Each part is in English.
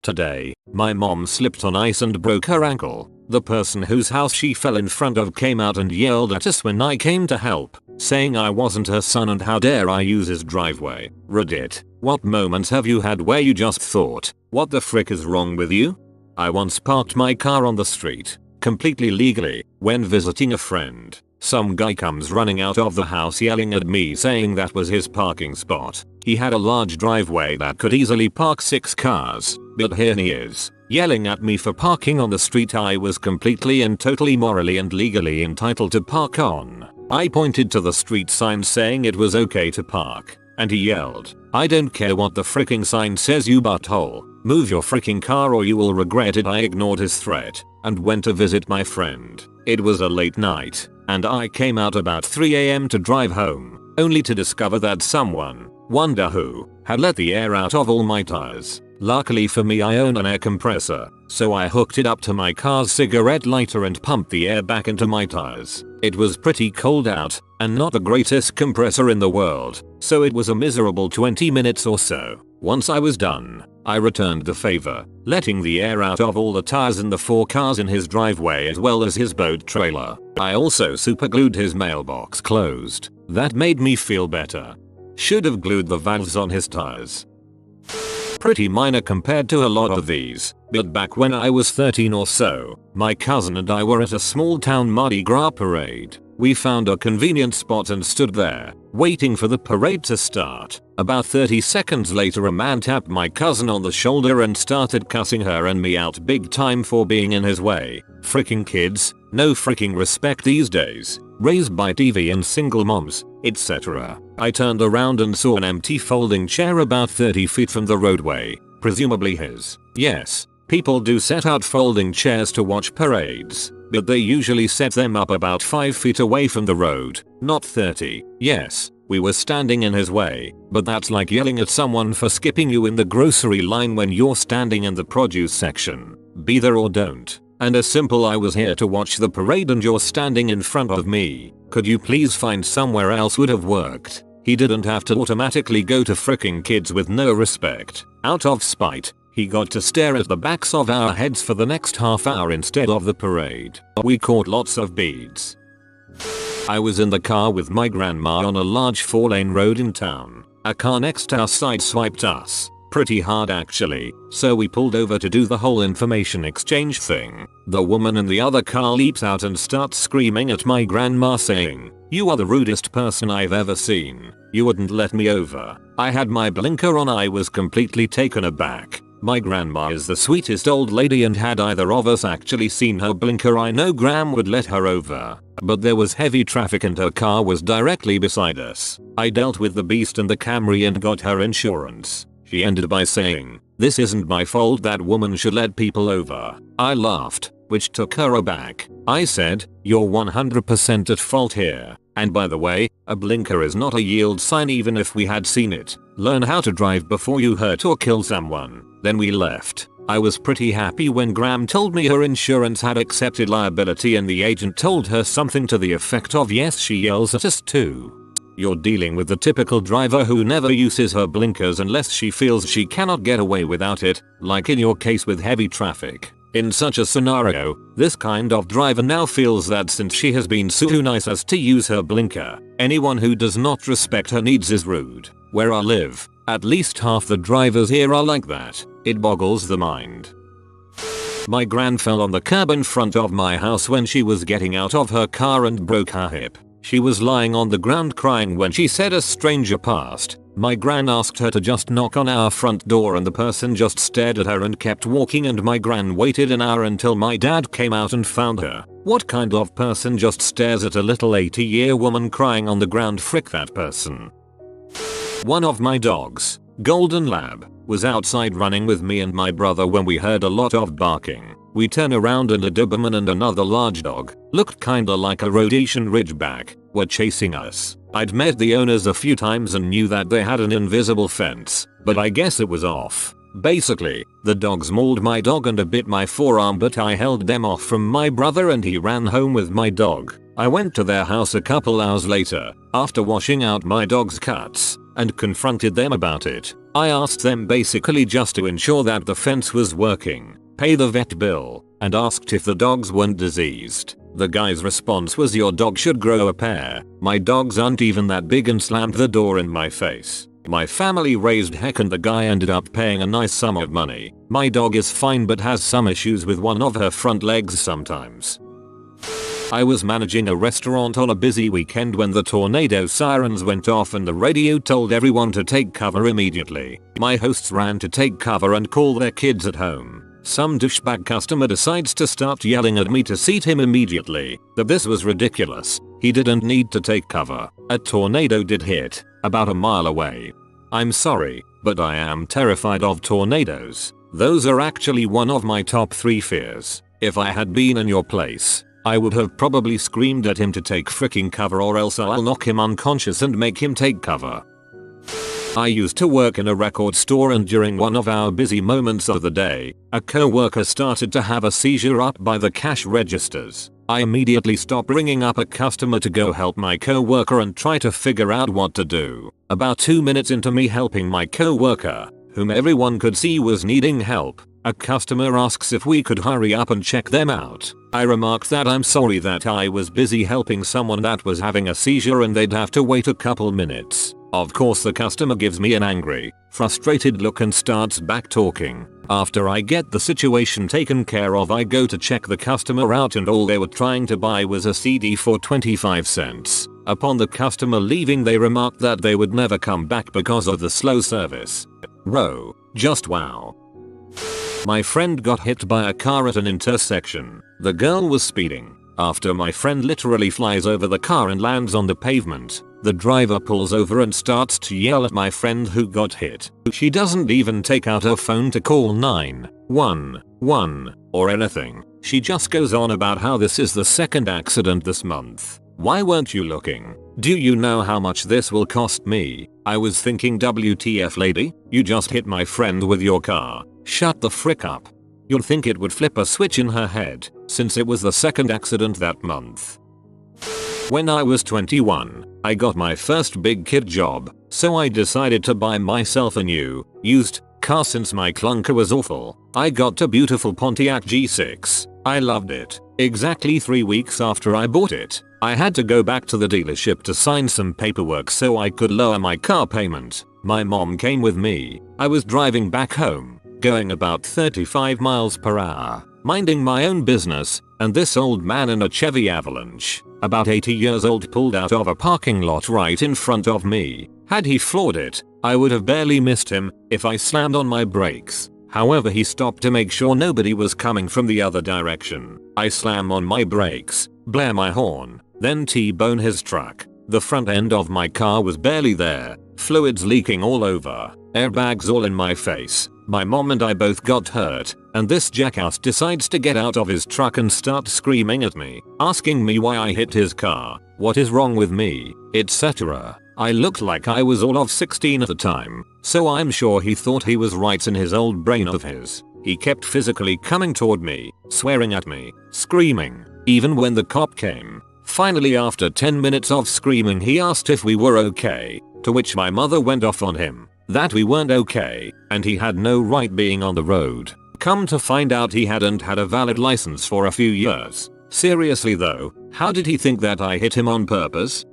Today, my mom slipped on ice and broke her ankle. The person whose house she fell in front of came out and yelled at us when I came to help, saying I wasn't her son and how dare I use his driveway. Reddit, what moments have you had where you just thought, what the frick is wrong with you? I once parked my car on the street, completely legally, when visiting a friend. Some guy comes running out of the house yelling at me saying that was his parking spot. He had a large driveway that could easily park 6 cars, but here he is, yelling at me for parking on the street I was completely and totally morally and legally entitled to park on. I pointed to the street sign saying it was okay to park, and he yelled, "I don't care what the fricking sign says, you butthole. Move your fricking car or you will regret it." I ignored his threat and went to visit my friend. It was a late night, and I came out about 3 AM to drive home, only to discover that someone, wonder who, had let the air out of all my tires. Luckily for me I own an air compressor, so I hooked it up to my car's cigarette lighter and pumped the air back into my tires. It was pretty cold out, and not the greatest compressor in the world, so it was a miserable 20 minutes or so. Once I was done, I returned the favor, letting the air out of all the tires in the 4 cars in his driveway as well as his boat trailer. I also superglued his mailbox closed. That made me feel better. Should have glued the valves on his tires. Pretty minor compared to a lot of these, but back when I was 13 or so, my cousin and I were at a small town Mardi Gras parade. We found a convenient spot and stood there, waiting for the parade to start. About 30 seconds later a man tapped my cousin on the shoulder and started cussing her and me out big time for being in his way. Fricking kids, no fricking respect these days, raised by TV and single moms, etc. I turned around and saw an empty folding chair about 30 feet from the roadway, presumably his. Yes, people do set out folding chairs to watch parades, but they usually set them up about 5 feet away from the road, not 30. Yes, we were standing in his way, but that's like yelling at someone for skipping you in the grocery line when you're standing in the produce section. Be there or don't. And a simple "I was here to watch the parade and you're standing in front of me. Could you please find somewhere else" would have worked. He didn't have to automatically go to fricking kids with no respect. Out of spite, he got to stare at the backs of our heads for the next half hour instead of the parade. We caught lots of beads. I was in the car with my grandma on a large 4-lane road in town. A car next to us sideswiped us. Pretty hard actually, so we pulled over to do the whole information exchange thing. The woman in the other car leaps out and starts screaming at my grandma saying, "You are the rudest person I've ever seen. You wouldn't let me over." I had my blinker on. I was completely taken aback. My grandma is the sweetest old lady, and had either of us actually seen her blinker I know Gram would let her over. But there was heavy traffic and her car was directly beside us. I dealt with the beast and the Camry and got her insurance. She ended by saying, "This isn't my fault, that woman should let people over." I laughed, which took her aback. I said, "You're 100% at fault here. And by the way, a blinker is not a yield sign even if we had seen it. Learn how to drive before you hurt or kill someone." Then we left. I was pretty happy when Gram told me her insurance had accepted liability and the agent told her something to the effect of, "Yes, she yells at us too." You're dealing with the typical driver who never uses her blinkers unless she feels she cannot get away without it, like in your case with heavy traffic. In such a scenario, this kind of driver now feels that since she has been so nice as to use her blinker, anyone who does not respect her needs is rude. Where I live, at least half the drivers here are like that. It boggles the mind. My gran fell on the curb in front of my house when she was getting out of her car and broke her hip. She was lying on the ground crying when she said a stranger passed. My gran asked her to just knock on our front door and the person just stared at her and kept walking, and my gran waited an hour until my dad came out and found her. What kind of person just stares at a little 80-year woman crying on the ground? Frick that person. One of my dogs, Golden Lab, was outside running with me and my brother when we heard a lot of barking. We turn around and a Doberman and another large dog, looked kinda like a Rhodesian Ridgeback, were chasing us. I'd met the owners a few times and knew that they had an invisible fence, but I guess it was off. Basically, the dogs mauled my dog and bit my forearm, but I held them off from my brother and he ran home with my dog. I went to their house a couple hours later, after washing out my dog's cuts, and confronted them about it. I asked them basically just to ensure that the fence was working, pay the vet bill, and asked if the dogs weren't diseased. The guy's response was, "Your dog should grow a pair. My dogs aren't even that big," and slammed the door in my face. My family raised heck and the guy ended up paying a nice sum of money. My dog is fine but has some issues with one of her front legs sometimes. I was managing a restaurant on a busy weekend when the tornado sirens went off and the radio told everyone to take cover immediately. My hosts ran to take cover and call their kids at home. Some douchebag customer decides to start yelling at me to seat him immediately. That this was ridiculous. He didn't need to take cover. A tornado did hit, about a mile away. I'm sorry, but I am terrified of tornadoes. Those are actually one of my top 3 fears. If I had been in your place, I would have probably screamed at him to take freaking cover, or else I'll knock him unconscious and make him take cover. I used to work in a record store, and during one of our busy moments of the day, a co-worker started to have a seizure up by the cash registers. I immediately stopped ringing up a customer to go help my co-worker and try to figure out what to do. About 2 minutes into me helping my co-worker, whom everyone could see was needing help, a customer asks if we could hurry up and check them out. I remarked that I'm sorry that I was busy helping someone that was having a seizure and they'd have to wait a couple minutes. Of course the customer gives me an angry, frustrated look and starts back talking. After I get the situation taken care of, I go to check the customer out and all they were trying to buy was a CD for 25 cents. Upon the customer leaving, they remarked that they would never come back because of the slow service. Bro, just wow. My friend got hit by a car at an intersection. The girl was speeding. After my friend literally flies over the car and lands on the pavement, the driver pulls over and starts to yell at my friend who got hit. She doesn't even take out her phone to call 911 or anything. She just goes on about how this is the second accident this month. Why weren't you looking? Do you know how much this will cost me? I was thinking, WTF lady, you just hit my friend with your car. Shut the frick up. You'd think it would flip a switch in her head, since it was the second accident that month. When I was 21, I got my first big kid job, so I decided to buy myself a new, used car since my clunker was awful. I got a beautiful Pontiac G6. I loved it. Exactly 3 weeks after I bought it, I had to go back to the dealership to sign some paperwork so I could lower my car payment. My mom came with me. I was driving back home, going about 35 miles per hour, minding my own business, and this old man in a Chevy Avalanche, about 80 years old, pulled out of a parking lot right in front of me. Had he floored it, I would have barely missed him if I slammed on my brakes. However, he stopped to make sure nobody was coming from the other direction. I slam on my brakes, blare my horn, then T-bone his truck. The front end of my car was barely there, fluids leaking all over, airbags all in my face. My mom and I both got hurt, and this jackass decides to get out of his truck and start screaming at me, asking me why I hit his car, what is wrong with me, etc. I looked like I was all of 16 at the time, so I'm sure he thought he was right in his old brain of his. He kept physically coming toward me, swearing at me, screaming, even when the cop came. Finally, after 10 minutes of screaming, he asked if we were okay, to which my mother went off on him, that we weren't okay, and he had no right being on the road. Come to find out, he hadn't had a valid license for a few years. Seriously though, how did he think that I hit him on purpose?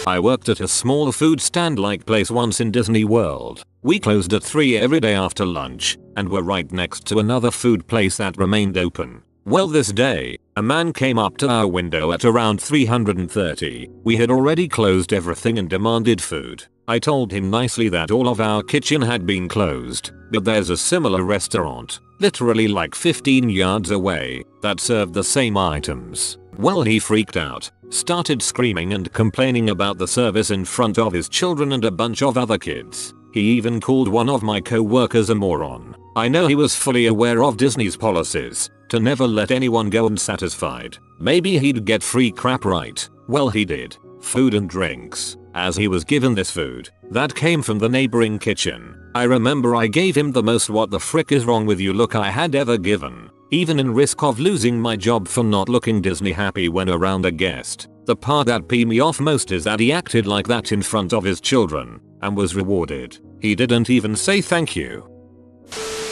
I worked at a small food stand like place once in Disney World. We closed at 3 every day after lunch, and were right next to another food place that remained open. Well, this day, a man came up to our window at around 3:30. We had already closed everything and demanded food. I told him nicely that all of our kitchen had been closed, but there's a similar restaurant, literally like 15 yards away, that served the same items. Well, he freaked out, started screaming and complaining about the service in front of his children and a bunch of other kids. He even called one of my co-workers a moron. I know he was fully aware of Disney's policies to never let anyone go unsatisfied. Maybe he'd get free crap, right? Well, he did. Food and drinks. As he was given this food that came from the neighboring kitchen, I remember I gave him the most "what the frick is wrong with you" look I had ever given, even in risk of losing my job for not looking Disney happy when around a guest. The part that peed me off most is that he acted like that in front of his children. and was rewarded. He didn't even say thank you.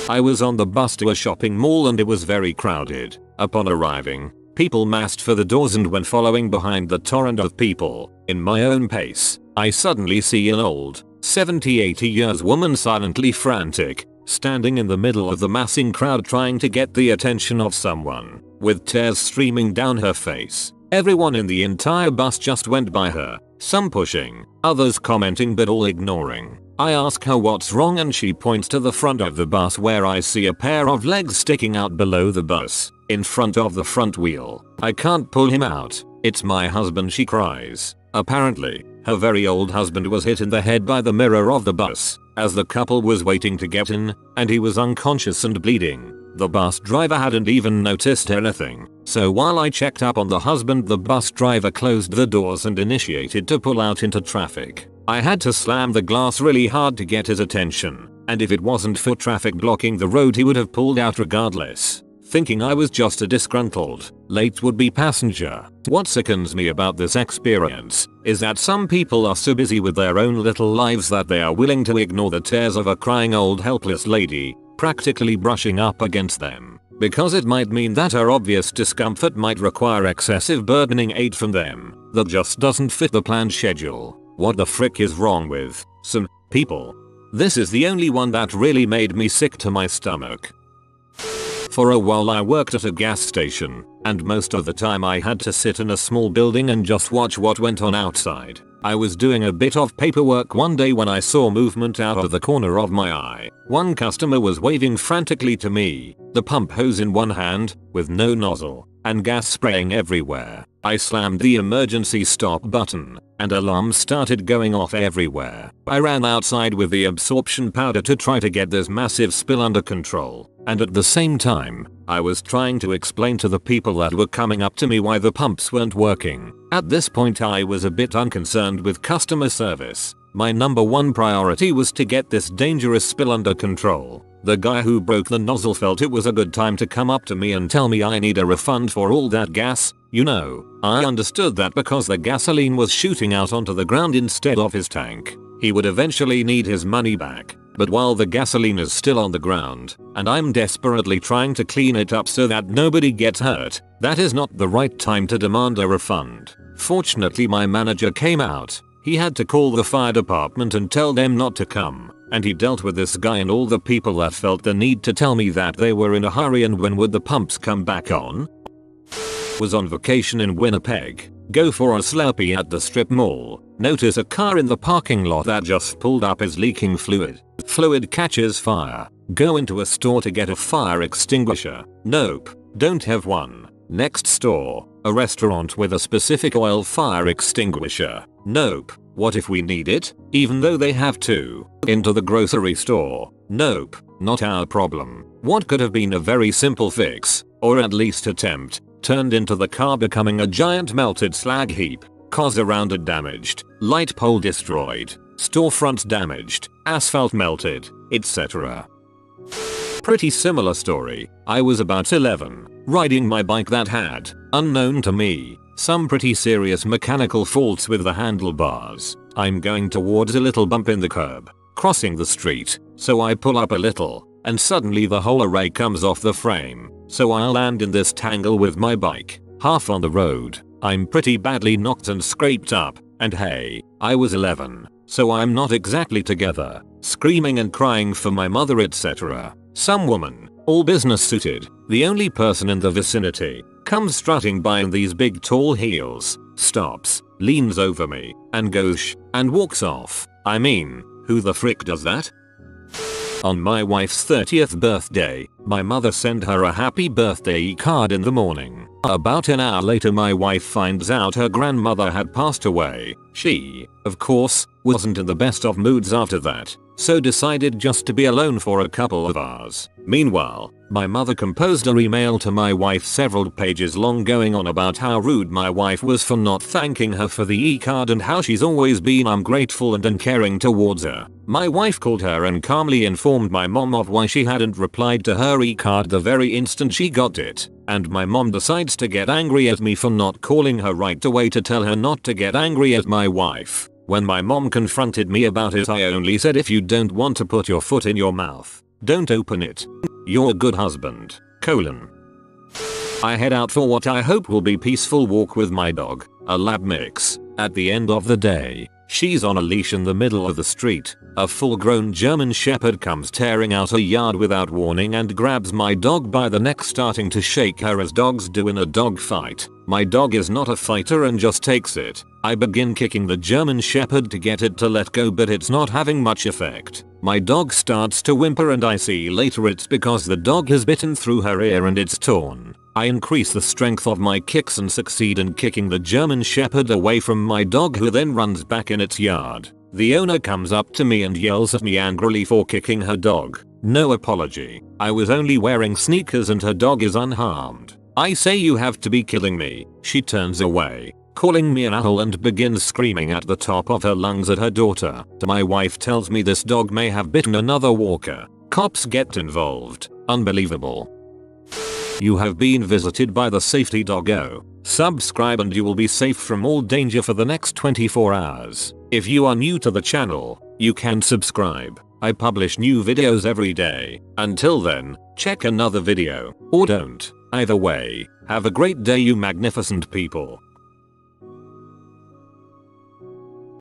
I was on the bus to a shopping mall and it was very crowded. Upon arriving, people massed for the doors, and when following behind the torrent of people, in my own pace, I suddenly see an old, 70-80 years woman silently frantic, standing in the middle of the massing crowd trying to get the attention of someone, with tears streaming down her face. Everyone in the entire bus just went by her, some pushing, others commenting but all ignoring. I ask her what's wrong and she points to the front of the bus where I see a pair of legs sticking out below the bus, in front of the front wheel. I can't pull him out. It's my husband, she cries. Apparently, her very old husband was hit in the head by the mirror of the bus, as the couple was waiting to get in, and he was unconscious and bleeding. The bus driver hadn't even noticed anything, so while I checked up on the husband, the bus driver closed the doors and initiated to pull out into traffic. I had to slam the glass really hard to get his attention, and if it wasn't for traffic blocking the road he would have pulled out regardless, thinking I was just a disgruntled, late would-be passenger. What sickens me about this experience is that some people are so busy with their own little lives that they are willing to ignore the tears of a crying old helpless lady, practically brushing up against them, because it might mean that her obvious discomfort might require excessive burdening aid from them that just doesn't fit the planned schedule. What the frick is wrong with some people? This is the only one that really made me sick to my stomach. For a while I worked at a gas station, and most of the time I had to sit in a small building and just watch what went on outside. I was doing a bit of paperwork one day when I saw movement out of the corner of my eye. One customer was waving frantically to me, the pump hose in one hand, with no nozzle, and gas spraying everywhere. I slammed the emergency stop button, and alarms started going off everywhere. I ran outside with the absorption powder to try to get this massive spill under control, and at the same time, I was trying to explain to the people that were coming up to me why the pumps weren't working. At this point I was a bit unconcerned with customer service. My number one priority was to get this dangerous spill under control. The guy who broke the nozzle felt it was a good time to come up to me and tell me I need a refund for all that gas. You know, I understood that because the gasoline was shooting out onto the ground instead of his tank, he would eventually need his money back. But while the gasoline is still on the ground, and I'm desperately trying to clean it up so that nobody gets hurt, that is not the right time to demand a refund. Fortunately my manager came out. He had to call the fire department and tell them not to come, and he dealt with this guy and all the people that felt the need to tell me that they were in a hurry and when would the pumps come back on. Was on vacation in Winnipeg. Go for a Slurpee at the strip mall. Notice a car in the parking lot that just pulled up is leaking fluid. Fluid catches fire. Go into a store to get a fire extinguisher. Nope, don't have one. Next store, a restaurant with a specific oil fire extinguisher. Nope, what if we need it? Even though they have two. Into the grocery store. Nope, not our problem. What could have been a very simple fix, or at least attempt, turned into the car becoming a giant melted slag heap. Cars around it damaged, light pole destroyed, storefronts damaged, asphalt melted, etc. Pretty similar story. I was about 11, riding my bike that had, unknown to me, some pretty serious mechanical faults with the handlebars. I'm going towards a little bump in the curb, crossing the street, so I pull up a little, and suddenly the whole array comes off the frame, so I land in this tangle with my bike, half on the road. I'm pretty badly knocked and scraped up, and hey, I was 11, so I'm not exactly together, screaming and crying for my mother, etc. Some woman, all business suited, the only person in the vicinity, comes strutting by in these big tall heels, stops, leans over me, and goes shh, and walks off. I mean, who the frick does that? On my wife's 30th birthday, my mother sent her a happy birthday card in the morning. About an hour later my wife finds out her grandmother had passed away. She, of course, wasn't in the best of moods after that, so decided just to be alone for a couple of hours. Meanwhile, my mother composed an email to my wife several pages long going on about how rude my wife was for not thanking her for the e-card and how she's always been ungrateful and uncaring towards her. My wife called her and calmly informed my mom of why she hadn't replied to her e-card the very instant she got it, and my mom decides to get angry at me for not calling her right away to tell her not to get angry at my wife. When my mom confronted me about it, I only said, if you don't want to put your foot in your mouth, don't open it. You're a good husband. I head out for what I hope will be peaceful walk with my dog, a lab mix. At the end of the day, she's on a leash in the middle of the street. A full-grown German Shepherd comes tearing out her yard without warning and grabs my dog by the neck, starting to shake her as dogs do in a dog fight. My dog is not a fighter and just takes it. I begin kicking the German Shepherd to get it to let go, but it's not having much effect. My dog starts to whimper and I see later it's because the dog has bitten through her ear and it's torn. I increase the strength of my kicks and succeed in kicking the German Shepherd away from my dog, who then runs back in its yard. The owner comes up to me and yells at me angrily for kicking her dog. No apology. I was only wearing sneakers and her dog is unharmed. I say, you have to be killing me. She turns away, calling me an asshole, and begins screaming at the top of her lungs at her daughter. My wife tells me this dog may have bitten another walker. Cops get involved. Unbelievable. You have been visited by the safety doggo. Subscribe and you will be safe from all danger for the next 24 hours. If you are new to the channel, you can subscribe. I publish new videos every day. Until then, check another video, or don't. Either way, have a great day, you magnificent people.